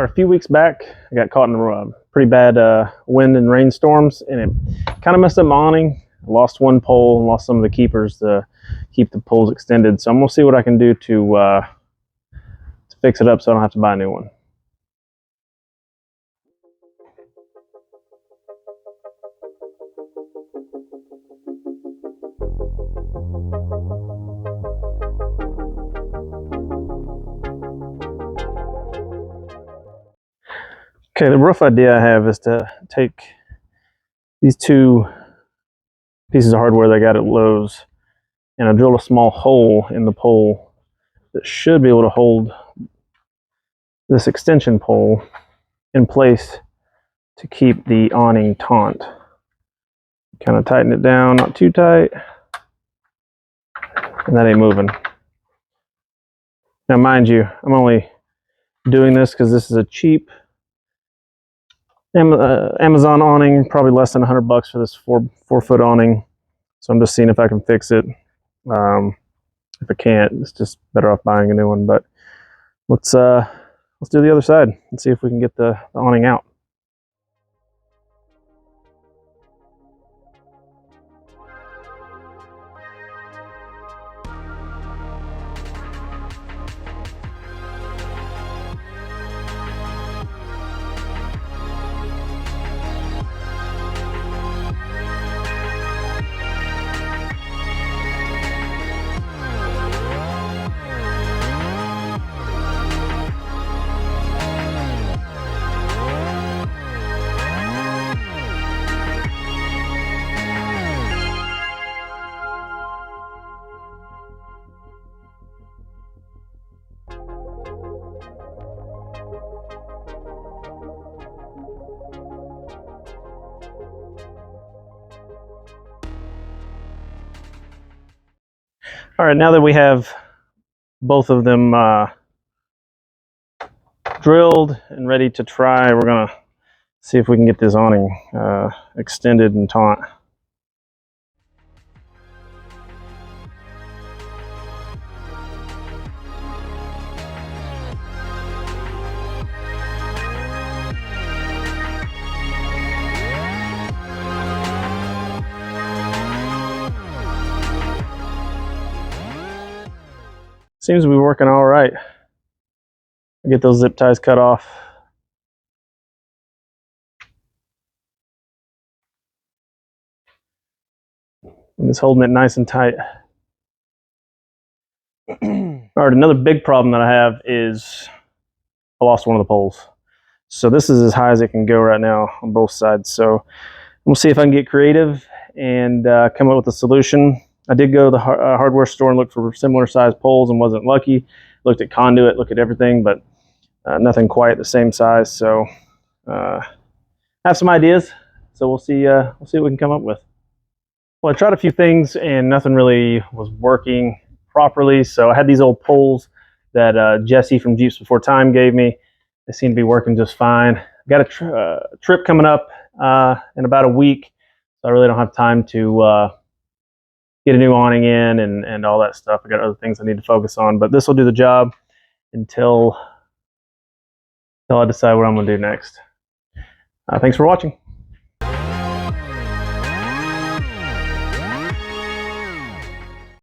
a few weeks back, I got caught in a pretty bad wind and rainstorms, and it kind of messed up my awning. I lost one pole and lost some of the keepers to keep the poles extended. So I'm gonna see what I can do to fix it up so I don't have to buy a new one. Okay, the rough idea I have is to take these two pieces of hardware that I got at Lowe's, and I drilled a small hole in the pole that should be able to hold this extension pole in place to keep the awning taut. Kind of tighten it down, not too tight, and that ain't moving. Now mind you, I'm only doing this because this is a cheap Amazon awning, probably less than $100 for this 4-foot awning. So I'm just seeing if I can fix it. If I can't, it's just better off buying a new one. But let's do the other side and see if we can get the awning out. All right, now that we have both of them drilled and ready to try, we're gonna see if we can get this awning extended and taut. Seems to be working all right. Get those zip ties cut off. And it's holding it nice and tight. All right, another big problem that I have is I lost one of the poles. So this is as high as it can go right now on both sides. So we'll see if I can get creative and come up with a solution. I did go to the hardware store and look for similar sized poles and wasn't lucky. Looked at conduit, looked at everything, but nothing quite the same size. So have some ideas. So we'll see what we can come up with. Well, I tried a few things and nothing really was working properly. So I had these old poles that Jesse from Jeeps Before Time gave me. They seem to be working just fine. Got a trip coming up in about a week. So I really don't have time to get a new awning in and all that stuff. I got other things I need to focus on, but this will do the job until I decide what I'm going to do next. Thanks for watching.